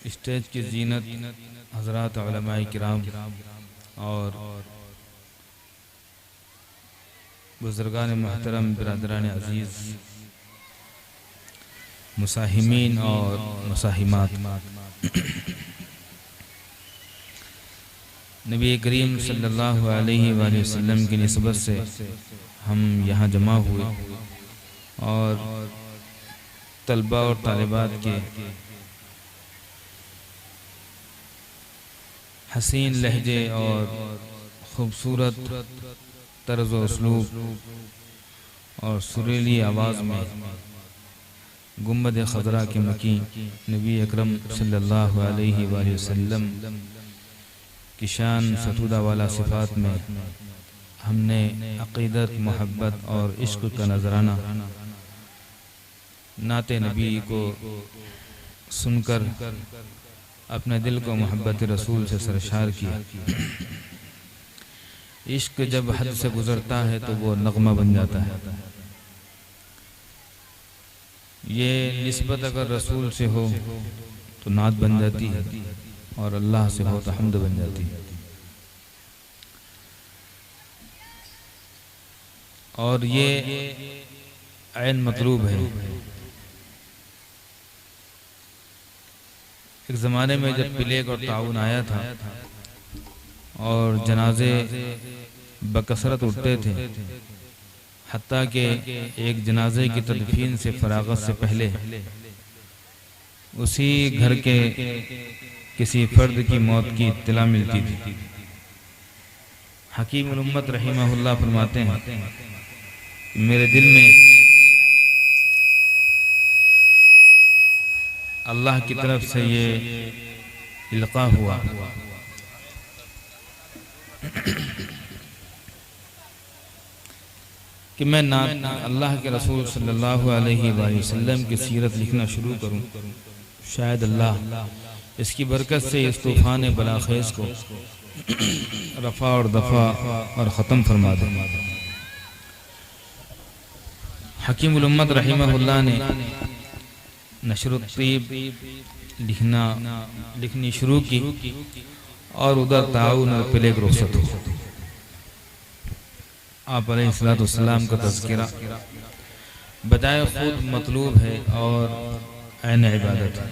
Stage की जीनत हज़रात उलमाए किराम और बुज़ुर्गान महतरम बिरादरान अज़ीज़ मुसाहिमीन और मुसाहिमात, नबी करीम सल्लल्लाहु अलैहि वसल्लम की निस्बत से हम यहाँ जमा हुए और तलबा और तालिबात के हसीन लहजे और ख़ूबसूरत तर्ज़ व उसलूब और सुरीली आवाज़ में गुंबद ख़ज़रा के मकी नबी अकरम सल्लल्लाहु अलैहि वसल्लम की शान सतूदा वाला सिफ़ात में हमने अक़ीदत, मोहब्बत और इश्क़ का नजराना नाते नबी को सुनकर अपने दिल को मोहब्बत रसूल से सरशार किया। इश्क जब हद से गुजरता है तो वो नगमा बन जाता है। ये निस्बत अगर रसूल से हो तो नात बन जाती है और अल्लाह से हो तो हम्द बन जाती है। और ये ऐन मतलूब है। एक ज़माने में जब प्लेग और ताउन आया था और जनाजे बकसरत उठते थे, हत्ता के एक जनाजे की तदफीन से फरागत से पहले उसी घर के किसी फर्द की मौत की इत्तला मिलती थी। हकीम उम्मत रहिमहुल्लाह फरमाते हैं कि मेरे दिल में अल्लाह की तरफ से ये इल्क़ा हुआ कि मैं अल्लाह के रसूल सल्लल्लाहु अलैहि वसल्लम की सीरत लिखना शुरू करूं। शायद अल्लाह इसकी बरकत से इस तूफ़ान बलाखेज़ को रफ़ा और दफ़ा और ख़त्म फरमा दे। हकीम उम्मत रहिमहुल्लाह ने नशरुत्तीब लिखनी शुरू की और उधर ताउन और प्लेग रुख़सत हो। आप अलैहिस्सलाम का तज़किरा बजाय खुद मतलूब है और ऐन इबादत है।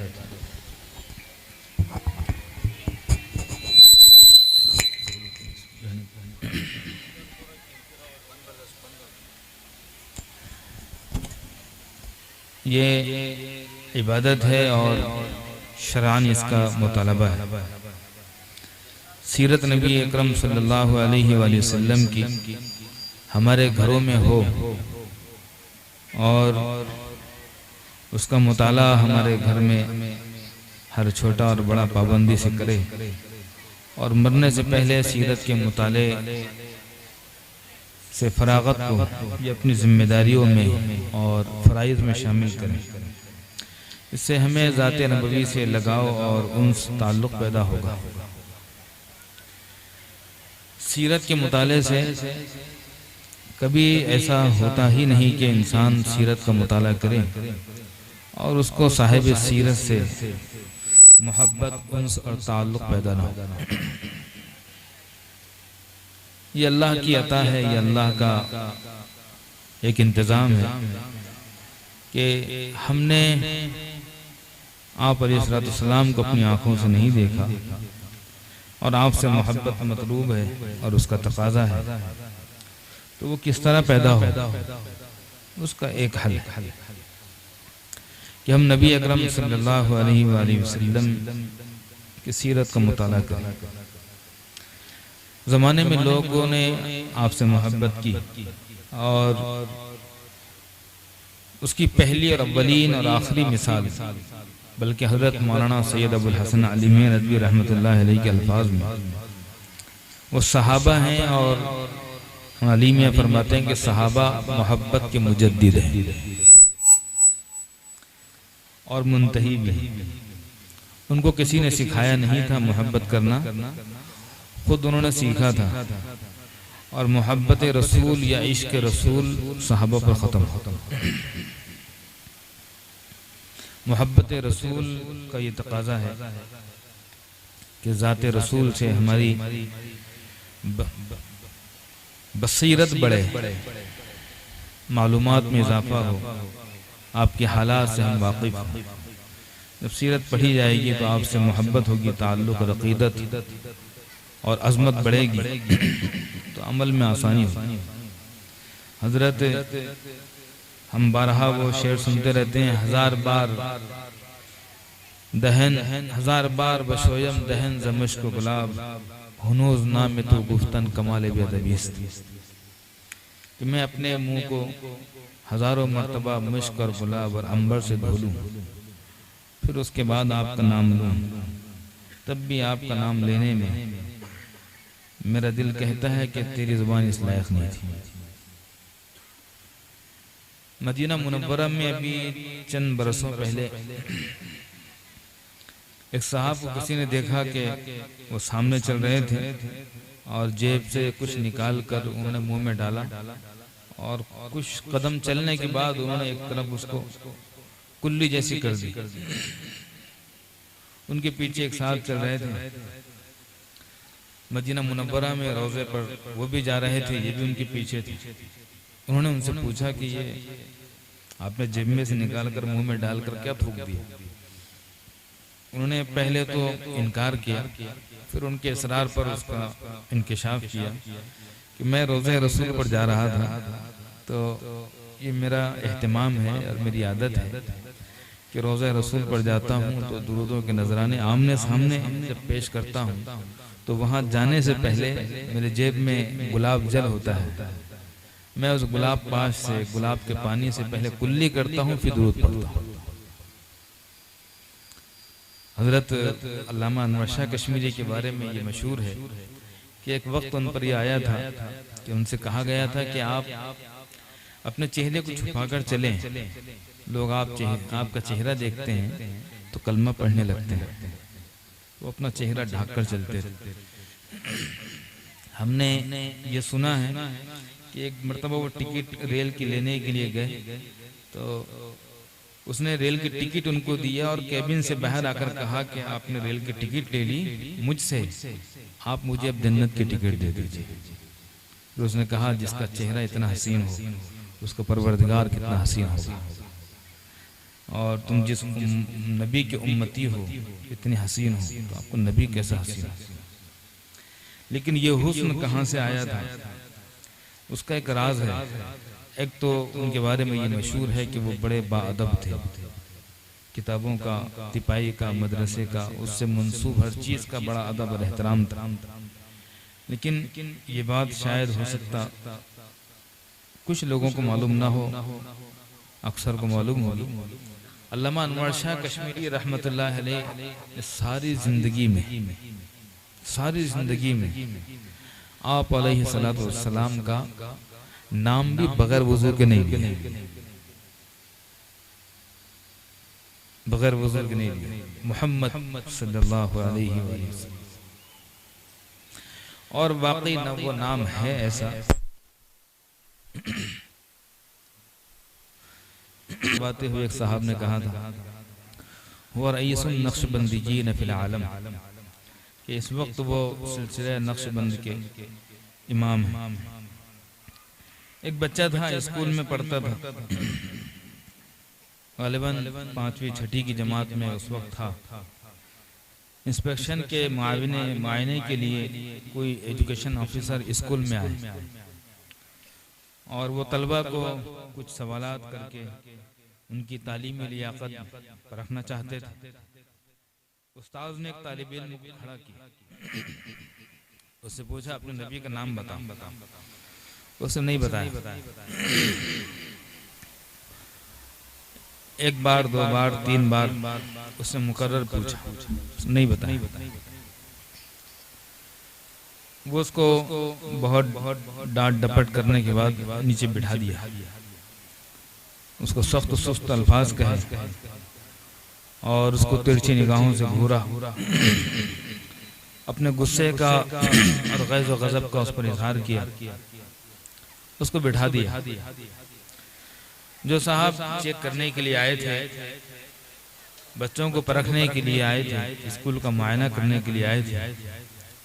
ये इबादत है और शरान इसका मुतालबा है। सीरत नबी अकरम सल्लल्लाहु अलैहि वसल्लम की हमारे घरों में हो और उसका मुताला हमारे घर में हर छोटा और बड़ा पाबंदी से करे और मरने से पहले सीरत के मुताले से फरागत को ये अपनी जिम्मेदारियों में और फ़राइज़ में शामिल करें। इससे हमें ज़ाते नबवी से लगाव और उनस ताल्लुक़ पैदा होगा। सीरत के मुताले से कभी ऐसा होता ही नहीं कि इंसान सीरत का मुताला करे और उसको साहिब सीरत से मोहब्बत, उन्स और ताल्लुक़ पैदा ना हो। ये अल्लाह की अता है, ये अल्लाह का एक इंतज़ाम है कि हमने आप अलैहिस्सलाम को अपनी आँखों से नहीं देखा और आपसे मोहब्बत मतलूब है और उसका तकाज़ा है, तो वो किस तरह पैदा हो, उसका एक हल है कि हम नबी अकरम सल्लल्लाहु अलैहि वसल्लम की सीरत का मुताला करें। ज़माने में लोगों ने आपसे मोहब्बत की और उसकी पहली और अव्वलीन और आखिरी मिसाल बल्कि हज़रत मौलाना सैयद अबुल हसन अली मियां नदवी रहमतुल्लाह अलैहि के अल्फाज में वो सहाबा हैं और अली मियां फरमाते हैं कि सहाबा मोहब्बत के मुजद्दिद हैं और मुंतही भी हैं। उनको किसी ने सिखाया नहीं था मोहब्बत करना, खुद उन्होंने सीखा था और मोहब्बत रसूल या इश्क रसूल सहाबा पर ख़त्म हो। मोहब्बत रसूल का ये तकाजा है कि ज़ात रसूल से हमारी बसीरत बढ़े, मालूमात में इजाफा हो, आपके हालात से हम वाकिफ हों। जब सीरत पढ़ी जाएगी तो आपसे मोहब्बत होगी, ताल्लुक़, अक़ीदत और अज़मत बढ़ेगी, तो अमल में आसानी होगी। हज़रत हम बारहा वो शेर सुनते रहते हैं, हजार बार दहन, हजार बार बशोयम दहन ज़मश्क गुलाब, हुनूज़ नाम तो गुफ्तन कमाल बेअदबीस्त, कि मैं अपने मुंह को हजारों मर्तबा मुश्क और गुलाब और अंबर से धो लूं, फिर उसके बाद आपका नाम लूं, तब भी आपका नाम लेने में मेरा दिल कहता है कि तेरी ज़ुबान इस लायक नहीं थी। मदीना मुनव्वरा में अभी चंद बरसों पहले एक साहब को किसी ने देखा कि वो सामने चल रहे थे और जेब से कुछ निकाल कर उन्होंने मुंह में डाला और कुछ कदम चलने के बाद उन्होंने एक तरफ उसको कुल्ली जैसी कर दी। उनके पीछे एक साहब चल रहे थे मदीना मुनव्वरा में रोज़े पर, वो भी जा रहे थे, ये भी उनके पीछे थे। उन्होंने उनसे पूछा कि ये आपने जेब में से निकाल कर मुंह में डालकर क्या थूक दिया? उन्होंने पहले तो इनकार किया, फिर उनके इसरार पर उसका इंकिशाफ किया कि मैं रोज़े रसूल पर जा रहा था, तो ये मेरा एहतिमाम है और मेरी आदत है कि रोज़े रसूल पर जाता हूँ तो दुरूदों के नजराने आमने सामने जब पेश करता हूँ तो वहाँ जाने से पहले मेरे जेब में गुलाब जल होता है, मैं उस गुलाब पाश से, गुलाब के पानी से पहले कुल्ली करता हूँ, फिर दुरूद पढ़ता हूँ। हजरत अल्लामा अनवर शाह कश्मीरी के बारे में ये मशहूर है कि एक वक्त उन पर यह आया था कि उनसे कहा गया था कि आप अपने चेहरे को छुपाकर चलें, लोग आपका चेहरा देखते हैं तो कलमा पढ़ने लगते हैं, वो अपना चेहरा ढक कर चलते थे। हमने ये सुना है कि एक मर्तबा वो टिकट रेल की लेने के लिए गए तो उसने रेल की टिकट उनको दिया और कैबिन से बाहर आकर कहा कि आपने रेल की टिकट ले ली मुझसे, आप मुझे अब जन्नत की टिकट दे दीजिए। तो उसने कहा जिसका चेहरा इतना हसीन हो उसका परवरदिगार कितना हसीन होगा, और तुम जिस नबी के उम्मती हो इतनी हसीन हो तो आपको नबी कैसा हसीन हो। लेकिन ये हुस्न कहाँ से आया था उसका एक राज है। एक तो उनके बारे में ये मशहूर है कि वो बड़े बाअदब थे, किताबों का, तिपाई का, मदरसे का, उससे मंसूब हर चीज़ का बड़ा अदब और एहतराम था। लेकिन ये बात शायद हो सकता कुछ लोगों को मालूम ना हो, अक्सर को मालूम हो। अल्लामा अनवर शाह कश्मीरी रहमतुल्लाह अलैह सारी जिंदगी में आप अलैहिस्सलातु वस्सलाम का नाम भी बगैर वुज़ू के नहीं लिया, बगैर वुज़ू के नहीं लिया, मोहम्मद सल्लल्लाहु अलैहि वसल्लम। और वाकई ना वो नाम है ऐसा। बातें हुए एक साहब ने कहा था वो रईसुन नक्शबंदीयीन फिल आलम, कि इस वक्त वो सिलसिले नक्शबंद के इमाम हैं। एक बच्चा था, स्कूल में पढ़ता था, गालिबन 5वीं 6ठी की जमात में उस वक्त था। इंस्पेक्शन के मुआयने के लिए कोई एजुकेशन ऑफिसर स्कूल में आए और वो तलबा को कुछ सवालात करके उनकी तालीमी लियाकत परखना चाहते थे। उस्ताद ने एक तालिब इल्म को खड़ा किया, उससे पूछा अपने नबी का नाम बता। उसने नहीं बताया। एक बार, 2 बार, 3 बार उसने मुकर्रर पूछा, नहीं बताया। वो उसको बहुत डांट डपट करने के बाद नीचे बिठा दिया, उसको सख्त सुस्त अल्फाज कहे और उसको तिरछी निगाहों से घूरा, अपने गुस्से का और गैज़ व गज़ब का उस पर इजहार किया, उसको बिठा दिया। जो साहब चेक करने के लिए आए थे बच्चों को परखने के लिए आए थे, स्कूल का मुआयना करने के लिए आए थे।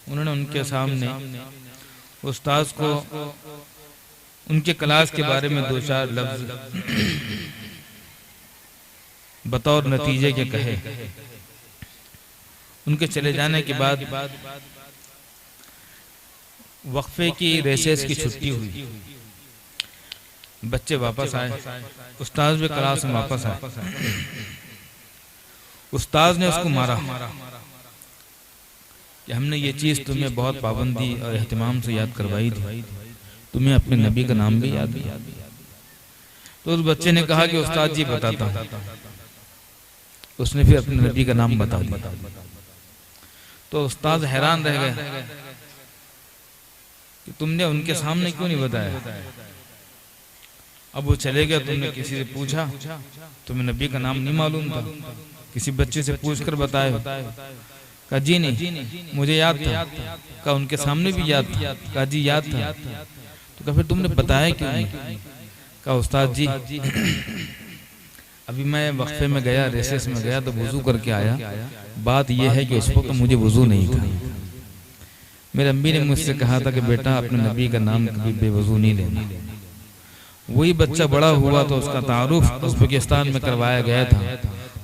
उन्होंने उनके सामने उस्ताद को उनके क्लास के बारे में 2-4 लफ्ज बतौर नतीजे के कहे। उनके चले जाने के बाद वक्फे की रेसेस की छुट्टी हुई, बच्चे वापस आए, उस्ताद भी क्लास में वापस आए। उस्ताद ने उसको मारा कि हमने ये चीज तुम्हें बहुत पाबंदी और एहतिमाम से याद करवाई थी, तुम्हें अपने नबी का नाम भी याद है। तो उस बच्चे ने कहा कि उस्ताद जी बताता हूं। उसने फिर अपने नबी का नाम बता दिया। तो उस्ताद हैरान रह गए कि तुमने उनके सामने क्यों नहीं बताया। अब वो चले गए, तुमने किसी से पूछा, तुम्हें नबी का नाम नहीं मालूम था, किसी बच्चे से पूछकर बताए। कहा जी नहीं, मुझे याद था। कहा उनके सामने भी याद था। कहा जी याद था। तो कहा फिर तुमने बताया क्यों नहीं। कहा उस्ताद जी अभी मैं वक्फे में गया, रेसेस में गया तो वुजू करके आया। बात यह है कि उस वक्त तो मुझे वुजू नहीं था। मेरे अम्मी ने मुझसे कहा था कि बेटा अपने नबी का नाम कभी बेवजू नहीं लेना। वही बच्चा बड़ा हुआ तो उसका तारुफ उज़्बेकिस्तान में करवाया गया था।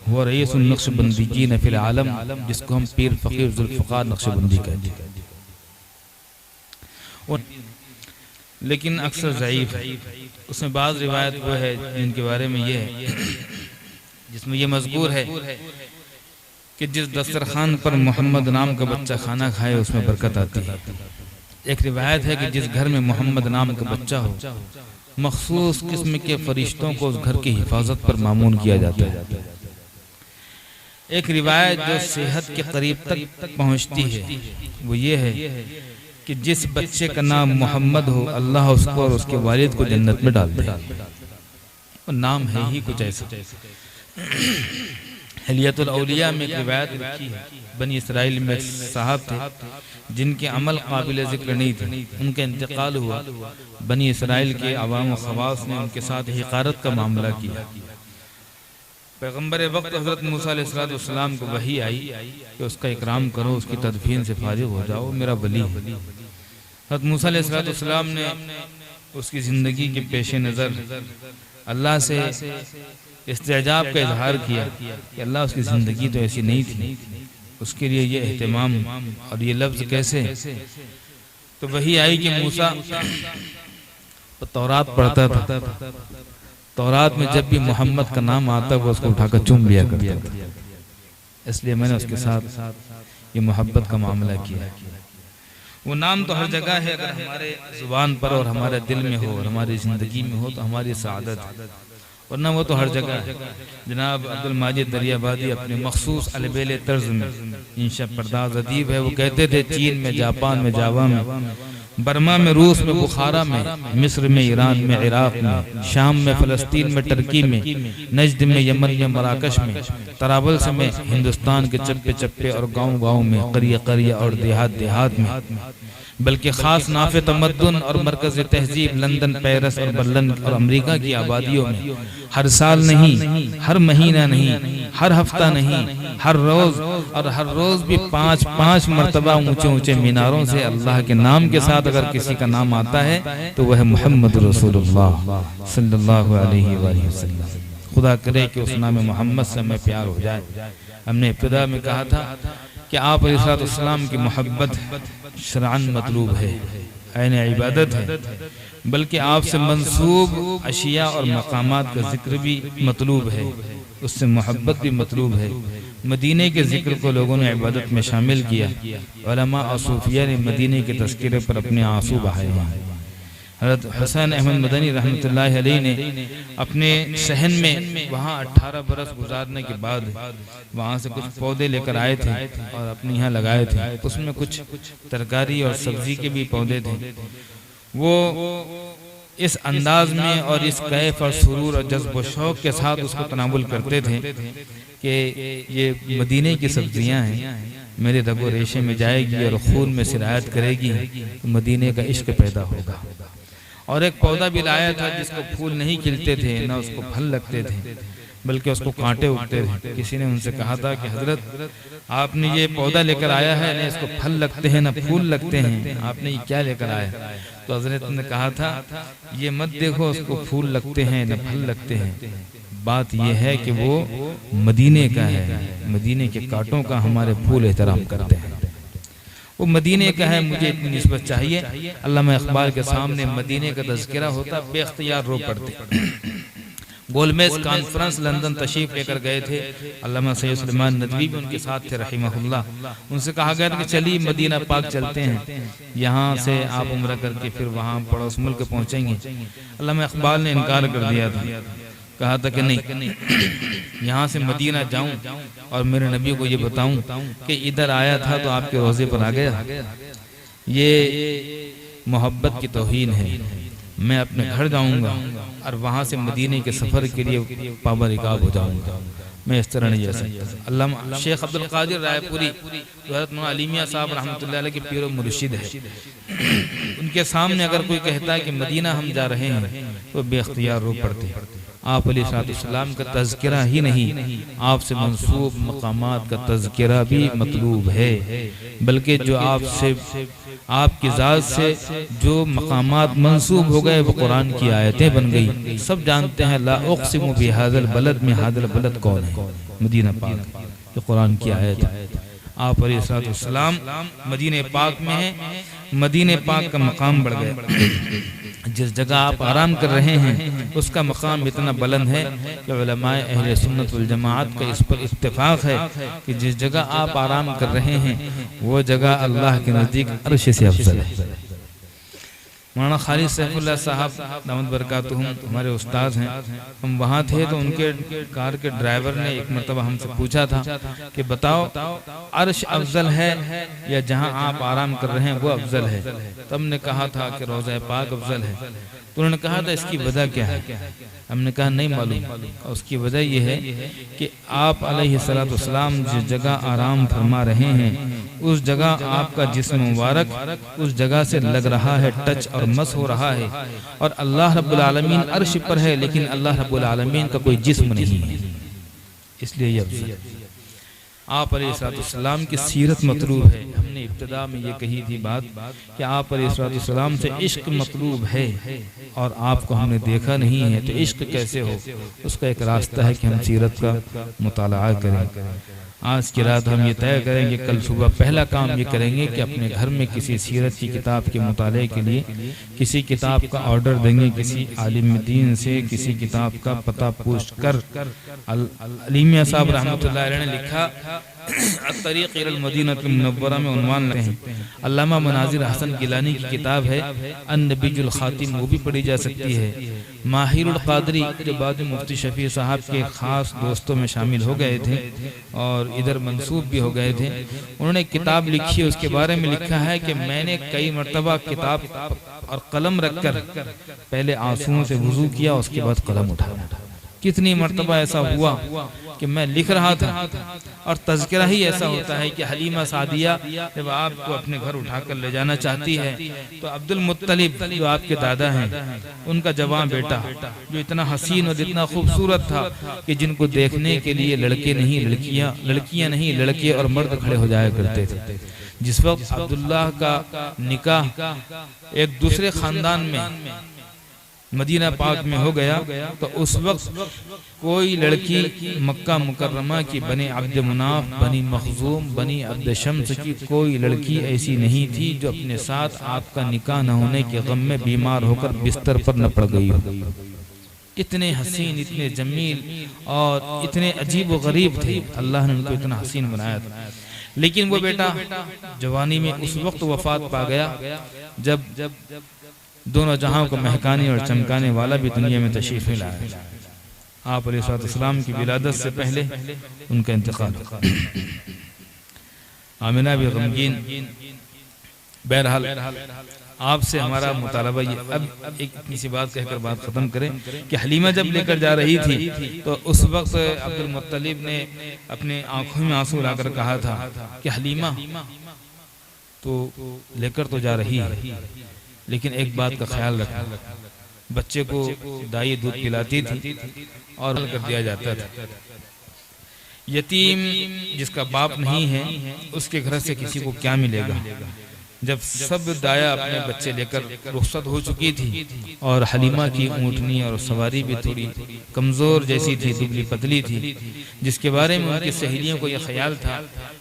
वो रईसुन नक्शबंदीयीन फिल आलम, जिसको हम पीर फकीर ज़ुल्फ़िकार नक्शबंदी कहते हैं। लेकिन अक्सर ज़ईफ़ है। उसमें बाज़ रिवायत वो है जिनके बारे में ये है, जिसमें ये मज़कूर है कि जिस दस्तरखान पर मोहम्मद नाम का बच्चा खाना खाए उसमें बरकत आती है। एक रिवायत है कि जिस घर में मोहम्मद नाम का बच्चा हो, मखसूस किस्म के फरिश्तों को उस घर की हिफाजत पर मामून किया जाता है। एक रिवायत जो सेहत के करीब तक पहुंचती है वो ये है कि जिस बच्चे का नाम मोहम्मद हो, अल्लाह उसको और उसके वालिद को जन्नत में डाल दे। और नाम है ही कुछ ऐसा। हिलियतुल औलिया में एक रिवायत लिखी है, बनी इसराइल में साहब थे जिनके अमल काबिल जिक्र नहीं थे, उनका इंतकाल हुआ। बनी इसराइल के अवाम व खवास ने उनके साथ हिकारत का मामला किया। पैगंबर वक्त हज़रत मूसा अलैहिस्सलाम को वही आई कि उसका इकराम करो, उसकी तदफीन से फारिग हो जाओ, मेरा वली है। हज़रत मूसा अलैहिस्सलाम ने उसकी ज़िंदगी के पेश नज़र अल्लाह से इस्तेजाब का इजहार किया कि अल्लाह उसकी ज़िंदगी तो ऐसी नहीं थी, उसके लिए ये एहतिमाम और ये लफ्ज़ कैसे। तो वही आई कि मूसा तौरात पढ़ता था, तौरात में जब भी मोहम्मद का नाम आता वो उसको उठाकर चूम लिया करता था। इसलिए मैंने उसके साथ ये मोहब्बत का मामला किया। वो नाम तो हर जगह है, अगर हमारे जुबान पर और हमारे दिल में हो और हमारी ज़िंदगी में हो तो हमारी सआदत है, वरना वो तो हर जगह है। जनाब अब्दुल माजिद दरियाबादी अपने मखसूस अलबेले तर्ज में इंशा पर्दाज अदीब है, वो कहते थे चीन में, जापान में, जावा में, बर्मा में, रूस में, बुखारा में, मिस्र में, ईरान में, इराक में, शाम में, फ़लस्तीन में, टर्की में, नजद में, यमन में, मराकश में, तराबल्स में, हिंदुस्तान के चप्पे चप्पे और गाँव गाँव में, करिया करिया और देहात देहात में, बल्कि खास नाफे तमद्दुन और मरकज़ तहजीब लंदन, पेरिस और बर्लिन और अमेरिका की आबादियों में हर साल नहीं, हर महीना नहीं, हर हफ्ता नहीं, हर रोज, और हर रोज भी 5-5 मरतबा ऊंचे ऊंचे मीनारों से अल्लाह के नाम के साथ अगर किसी का नाम आता है तो वह मोहम्मद रसूलुल्लाह सल्लल्लाहु अलैहि वसल्लम। खुदा करे कि उस नाम मोहम्मद से हमें प्यार हो जाए। हमने इब्तिदा में कहा था कि आप अलैहिस्सलाम की मोहब्बत शरअन मतलूब है, ऐन इबादत है, बल्कि आपसे मंसूब अशिया और मकामात का जिक्र भी मतलूब है, उससे मोहब्बत भी मतलूब है। मदीने के जिक्र को लोगों ने इबादत में शामिल किया। उलमा और सूफिया ने मदीने के तज़किरे पर अपने आंसू बहाए हैं। हज़रत हुसैन अहमद मदनी रहमतुल्लाहि अलैहि ने अपने सहन में वहाँ 18 बरस गुजारने के बाद वहाँ से कुछ पौधे लेकर आए थे और अपने यहाँ लगाए थे। उसमें कुछ तरकारी और सब्जी के भी पौधे थे। वो इस अंदाज में और इस कैफ और सुरूर और जज्ब व शौक के साथ उसको तनावुल करते थे कि ये मदीने की सब्जियां हैं, मेरे रगो रेशे में जाएगी और खून में सिरायत करेगी, तो मदीने का इश्क पैदा होगा। और एक पौधा भी लाया था जिसको फूल नहीं खिलते थे, ना उसको फल लगते थे, बल्कि उसको कांटे उगते थे। किसी ने उनसे कहा था कि हजरत आपने ये पौधा लेकर आया है, ना इसको फल लगते हैं ना फूल लगते हैं, आपने ये क्या लेकर आया? तो हजरत ने कहा था ये मत देखो उसको फूल लगते हैं ना फल लगते हैं, बात यह है कि वो मदीने का है, मदीने के कांटों का हमारे फूल एहतराम करते हैं, वो मदीने का है, मुझे इतनी निस्बत चाहिए। अल्लामा इकबाल के सामने मदीने का तज़किरा होता, बेख्तियार रो पड़ते। गोलमेज कॉन्फ्रेंस लंदन तशरीफ लेकर गए थे, अल्लामा सैयद सुलेमान नदवी भी उनके साथ थे रहमहुल्लाह। उनसे कहा गया कि चलिए मदीना पाक चलते हैं, यहाँ से आप उम्रा करके फिर वहाँ पड़ोस मुल्क पहुँचेंगे। अल्लामा इकबाल ने इनकार कर दिया था, कहा था कि नहीं, यहाँ से मदीना जाऊं और मेरे नबी को ये बताऊं कि इधर आया था तो आपके रोज़े पर आ गया, ये मोहब्बत की तौहीन है। मैं अपने घर जाऊंगा और वहाँ से मदीने के सफ़र के लिए पाबरिकाब हो जाऊंगा, मैं इस तरह नहीं जा सकता। अल्लामा शेख अब्दुल कादिर रायपुरी हज़रत मौलाना अली मियां साहब रहमतुल्लाह अलैह के पीर व मुर्शिद है, उनके सामने अगर कोई कहता है कि मदीना हम जा रहे हैं तो बेख्तियार रो पड़ते हैं। आप अलैहिस्सलाम का तज़किरा ही नहीं, आपसे मंसूब मकामात का तज़किरा भी मतलूब है, बल्कि जो आपसे आपकी ज़ात से जो मकामात मंसूब हो गए वो कुरान की आयतें बन गई। सब जानते हैं ला उक़सिमु बिहाज़ल बलद में हाज़ल बलद कौन है? मदीना पाक, जो कुरान की आयत है। आप अलैहिस्सलाम मदीने पाक में हैं, मदीने पाक का मकाम बढ़ गया। जिस जगह आप आराम कर रहे हैं उसका मकाम इतना बुलंद है कि उलमाए अहले सुन्नत वल जमाअत का इस पर इत्तेफाक है कि जिस जगह आप आराम कर रहे हैं वो जगह अल्लाह के नज़दीक अर्श से अफजल है। मौलाना खालिद सैफुल्लाह साहब दामद बरकातुहुम हमारे उस्ताद हैं, हम वहाँ थे तो उनके कार के ड्राइवर ने एक मरतबा हमसे पूछा था कि बताओ अर्श अफजल है या जहाँ आप आराम कर रहे हैं वो अफजल है? तब हमने कहा था कि रोज़ा पाक अफजल है। तो उन्होंने कहा था इसकी वजह क्या है? हमने कहा नहीं मालूम। उसकी वजह यह है कि आप अलैहिस्सलाम जिस जगह आराम फरमा रहे हैं उस जगह आपका जिस्म मुबारक उस जगह से लग रहा है, टच और मस हो रहा है, और अल्लाह रब्बुल आलमीन अर्श पर है लेकिन अल्लाह रब्बुल आलमीन का कोई जिस्म नहीं है, इसलिए ये अफजल। आप अलैहिस्सलाम की सीरत मतलूब है। हमने इब्तिदा में ये कही थी बात कि आप अलैहिस्सलाम से इश्क मतलूब है और आपको हमने देखा नहीं है, तो इश्क कैसे हो? उसका एक रास्ता है कि हम सीरत का मुताला करें। आज की रात हम ये तय करेंगे, कल सुबह पहला काम ये करेंगे कि अपने घर में किसी सीरत की किताब के मुताले के लिए किसी किताब का ऑर्डर देंगे, किसी आलिम दीन से किसी किताब का पता पूछ कर। अली मियां साहब रहमतुल्लाह अलैह ने लिखा अत-तरीक़ इलल मदीनतिल मुनव्वरा में उन्वान रहे हैं। अल्लामा मुनाज़िर हसन गिलानी की किताब है अन-नबीयुल ख़ातिम, वो भी पढ़ी जा सकती है। माहिरुल क़ादरी जो बाद में मुफ्ती शफी साहब के ख़ास दोस्तों में शामिल हो गए थे और इधर मंसूब भी हो गए थे, उन्होंने किताब लिखी है। उसके बारे में लिखा है कि मैंने कई मरतबा किताब और कलम रखकर पहले आंसुओं से वुज़ू किया, उसके बाद कलम उठाया। कितनी मरतबा ऐसा हुआ कि मैं लिख रहा था और तज़किरा ही ऐसा होता है कि हलीमा सादिया जब आपको अपने घर उठाकर ले जाना चाहती है तो अब्दुल मुत्तलिब जो आपके दादा हैं उनका जवान बेटा जो इतना हसीन और इतना खूबसूरत था कि जिनको देखने के लिए लड़के नहीं लड़कियां नहीं लड़के और मर्द खड़े हो जाया करते थे। जिस वक्त अब्दुल्लाह का निकाह एक दूसरे खानदान में मदीना पाक में हो गया तो उस वक्त कोई लड़की मक्का मुकर्रमा की बनी अब्द मुनाफ, बनी मखजूम, बनी अब्द शम्स की कोई लड़की ऐसी नहीं थी जो अपने साथ आपका निकाह न होने के गम में बीमार होकर बिस्तर पर न पड़ गई हो। इतने हसीन, इतने जमील और इतने अजीब व गरीब थे, अल्लाह ने उनको इतना हसीन बनाया था। लेकिन वो बेटा जवानी में उस वक्त वफात पा गया जब दोनों जहां को महकाने और चमकाने वाला भी दुनिया में तशरीफ लाया। आप अलैहिस्सलाम की विलादत से पहले उनका इंतकाल हुआ। आमिना भी गमगीन। बहरहाल आपसे हमारा मुतालबा ये अब एक इतनी सी बात कहकर बात खत्म करें कि हलीमा जब लेकर जा रही थी तो उस वक्त अब्दुल मुत्तलिब ने अपने आंखों में आंसू लाकर कहा था कि हलीमा तो लेकर तो जा रही है लेकिन एक बात का ख्याल रखना बच्चे को दाई दूध पिलाती थी और कर दिया जाता था। यतीम जिसका बाप नहीं है उसके घर से किसी को क्या मिलेगा। जब सब दाया अपने बच्चे लेकर रुखसत हो चुकी थी और हलीमा की ऊँटनी और सवारी भी थोड़ी कमज़ोर जैसी थी, दुबली पतली थी, जिसके बारे में उनकी सहेलियों को यह ख्याल था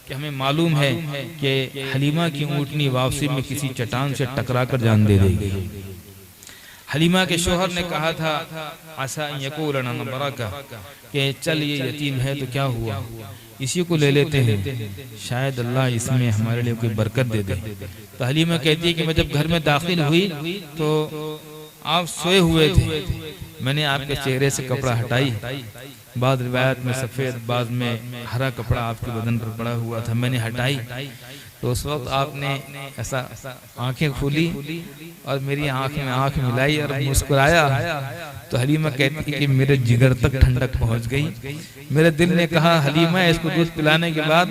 कि हमें मालूम है कि हलीमा की ऊँटनी वापसी में किसी चट्टान से टकरा कर जान दे देगी। हलीमा के शोहर ने कहा था आसा यकूलना बरका कि चल ये यतीम है तो क्या हुआ, इसी को ले लेते हैं, शायद अल्लाह इसमें हमारे लिए कोई बरकत दे दे। तो हलीमा कहती है कि मैं जब घर में दाखिल हुई तो आप सोए हुए थे, मैंने आपके चेहरे से कपड़ा हटाई, बाद रिवायत में सफ़ेद बाद में हरा कपड़ा आपके बदन पर पड़ा हुआ था, मैंने हटाई तो उस वक्त आपने ऐसा आंखें खोली और मेरी आंख में आंख मिलाई और मुस्कुराया। तो हलीमा कहती है कि मेरे जिगर तक ठंडक पहुंच गई। मेरे दिल ने कहा हलीमा इसको दूध पिलाने के बाद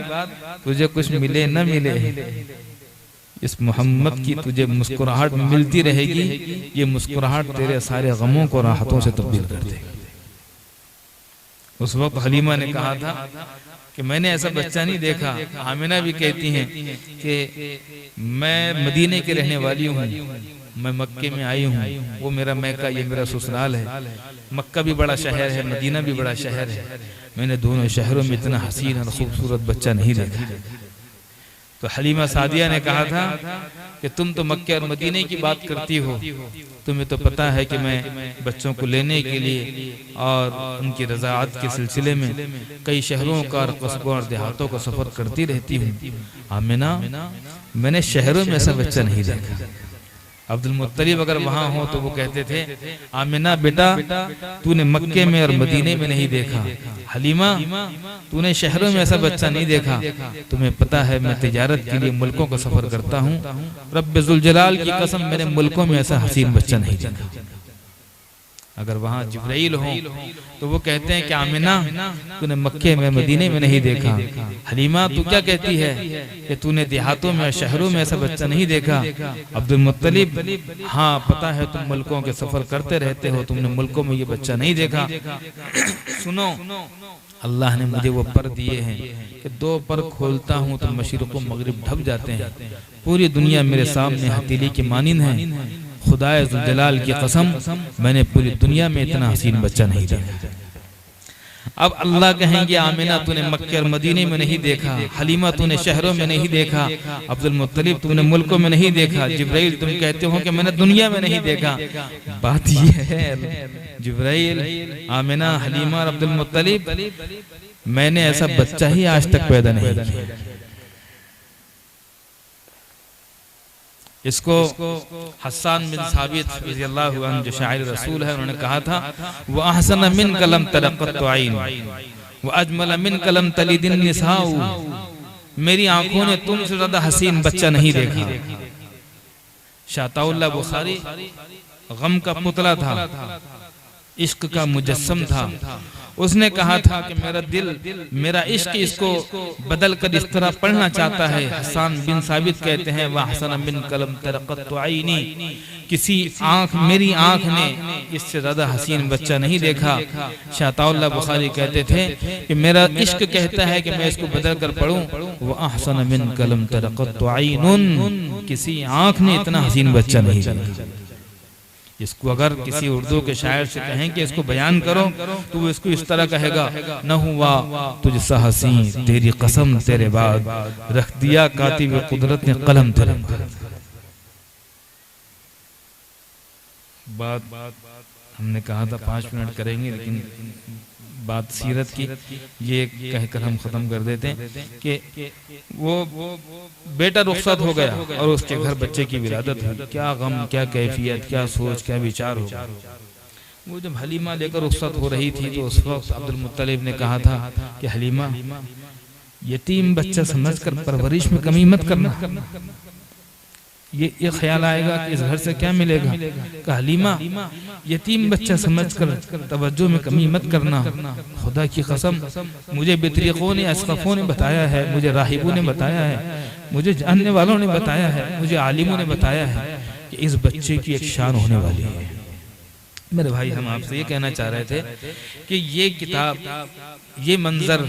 तुझे कुछ मिले न मिले, इस मोहम्मद की तुझे मुस्कुराहट मिलती रहेगी, ये मुस्कुराहट तेरे सारे गमों को राहतों से तब्दील कर देगी। उस वक्त हलीमा ने कहा था कि मैंने ऐसा बच्चा नहीं देखा। आमिना भी कहती हैं कि मैं मदीने की रहने वाली हूँ, मैं मक्के में आई हूँ, वो मेरा मैका, ये मेरा ससुराल है। मक्का भी बड़ा शहर है, मदीना भी बड़ा शहर है, मैंने दोनों शहरों में इतना हसीन और खूबसूरत बच्चा नहीं देखा। तो हलीमा सादिया ने कहा था कि तुम तो मक्के और मदीने की बात करती हो, तुम्हें तो पता है कि मैं बच्चों को लेने के लिए और उनकी रज़ाअत के सिलसिले में कई शहरों का और कस्बों और देहातों का सफ़र करती रहती हूँ। आमिना मैंने शहरों में ऐसा बच्चा नहीं देखा। अब्दुल मुत्तलिब अगर वहाँ हो तो वो कहते थे आमिना बेटा तूने मक्के में और मदीने में नहीं देखा, हलीमा तूने शहरों में ऐसा बच्चा नहीं देखा, तुम्हें पता है मैं तिजारत के लिए मुल्कों का सफर करता हूँ, रब्बे जुल जलाल की कसम मैंने मुल्कों में ऐसा हसीन बच्चा नहीं देखा। अगर वहाँ जिब्राइल हो तो वो कहते हैं कि आमिना तूने मक्के में मदीने में नहीं देखा, हलीमा तू क्या कहती है कि तूने देहातों में शहरों में ऐसा बच्चा नहीं देखा। अब्दुल मुत्तलिब हाँ पता है तुम मुल्कों के सफर करते रहते हो, तुमने मुल्कों में ये बच्चा नहीं देखा। सुनो अल्लाह ने मुझे वो पर दिए हैं कि दो पर खोलता हूँ तो मशरिक़ व मगरिब ढक जाते हैं, पूरी दुनिया मेरे सामने हथेली की मानिंद है। खुदाए जुल जलाल की कसम मैंने पूरी दुनिया में इतना हसीन बच्चा नहीं देखा। अब अल्लाह कहेंगे आमिना तूने मक्के और मदीने में नहीं देखा, हलीमा तूने शहरों में नहीं देखा, अब्दुल मुत्तलिब तूने मुल्कों में नहीं देखा, जिब्राइल तुम कहते हो कि मैंने दुनिया में नहीं देखा। बात यह है जिब्राइल, आमिना, हलीमा और अब्दुल मुत्तलिब मैंने ऐसा बच्चा ही आज तक पैदा नहीं किया। इसको हस्सान बिन साबित रज़ियल्लाहु अन्हु जो शायर रसूल है उन्होंने कहा था वो अहसन मिन कलम तरक़त आइन वो अजमल मिन कलम तलिदिन निसाउ, मेरी आंखों ने तुमसे ज्यादा हसीन बच्चा नहीं देखा। शाताउल्लाह बुखारी गम का पुतला था, इश्क का मुजस्सम था, उसने कहा था कि मेरा दिल मेरा इश्क इसको बदल कर इस तरह पढ़ना चाहता है। हसन बिन साबित कहते हैं वह हसन बिन कलम तरक़त आइनी, किसी आंख मेरी आंख ने इससे ज्यादा हसीन बच्चा नहीं देखा। शाताउल्लाह बुखारी कहते थे कि मेरा इश्क कहता है कि मैं इसको बदल कर पढ़ूं, वह हसन बिन कलम तरक़त आइनुन, किसी आंख ने इतना हसीन बच्चा नहीं देखा। इसको अगर किसी उर्दू के शायर से कहें कि इसको बयान करो तो वो इसको इस तरह कहेगा, न हुआ तुझसा हसीन तेरी कसम तेरे बाद, रख दिया कातिब कुदरत ने कलम तेरे बाद। बात हमने कहा था 5 मिनट करेंगे, लेकिन बात सीरत की ये कहकर हम खत्म कर देते हैं कि वो बेटा रुखसत हो गया और उसके घर बच्चे की विलादत हुई। क्या गम, क्या कैफियत, क्या सोच, क्या विचार हो। वो जब हलीमा लेकर रुखसत हो रही थी तो उस वक्त अब्दुल मुत्तलिब ने कहा था कि हलीमा यतीम बच्चा समझकर परवरिश में कमी मत करना, ये ख्याल आएगा कि इस घर से क्या मिलेगा। कहा हलीमा यतीम बच्चा समझकर तवज्जो में कमी मत करना, खुदा की कसम मुझे बितरीकों ने अस्कफों ने बताया है, मुझे राहिबों ने बताया है, मुझे जानने वालों ने बताया है, मुझे आलिमों ने बताया है कि इस बच्चे की एक शान होने वाली है। मेरे भाई, हम आपसे ये कहना चाह रहे थे कि ये किताब, ये मंजर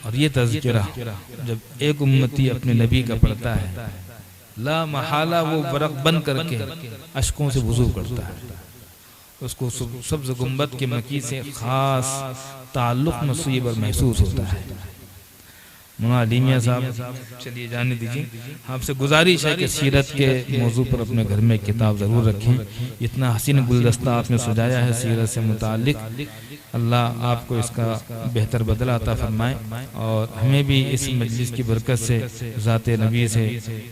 और ये तज़किरा जब एक उम्मती अपने नबी का पढ़ता है, ला महाला वो वरक बन करके अश्कों से वुज़ू करता है। उसको सब्ज़ गुंबद के मकी से ख़ास ताल्लुक़ नसीब और महसूस होता है। मुन्ना अली मियां साहब, चलिए जाने दीजिए। आपसे गुजारिश है कि सीरत के मौजू पर अपने घर में किताब ज़रूर रखें। इतना हसीन गुलदस्ता आपने सजाया है सीरत से मुतालिक, अल्लाह आपको इसका बेहतर बदला अता फरमाए और हमें भी इस मजलिस की बरकत से ज़ाते नबी से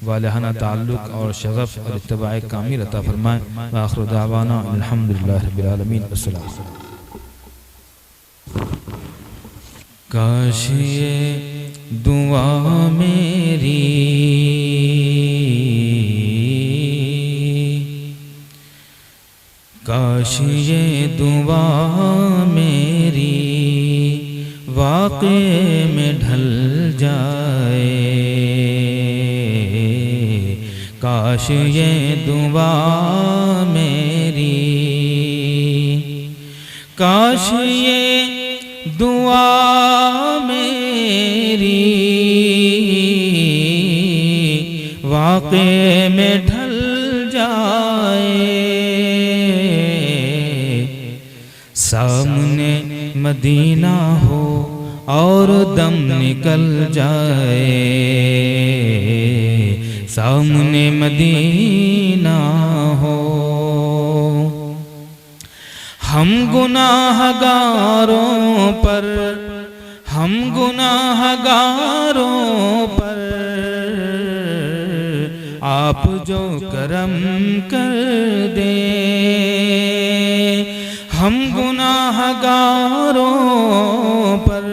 वालहाना ताल्लुक़ और शगफ़ और इत्तिबाए कामिल अता फरमाए। व आखिर दावाना अल्हम्दुलिल्लाहि रब्बिल आलमीन। अस्सलाम। काश ये दुआ मेरी काश ये दुआ मेरी वाक़े में ढल जाए, काश ये दुआ मेरी, काश ये दुआ मेरी वाक़े में ढल जाए, सामने मदीना हो और दम निकल जाए, सामने मदीना हो। हम गुनाहगारों पर, हम गुनाहगारों पर आप जो करम कर दे, हम गुनाहगारों पर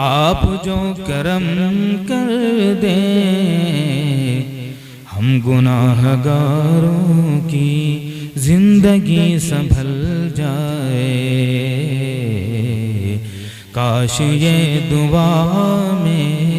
आप जो करम कर दे, हम गुनाहगारों की जिंदगी संभल जाए, काश ये दुआ में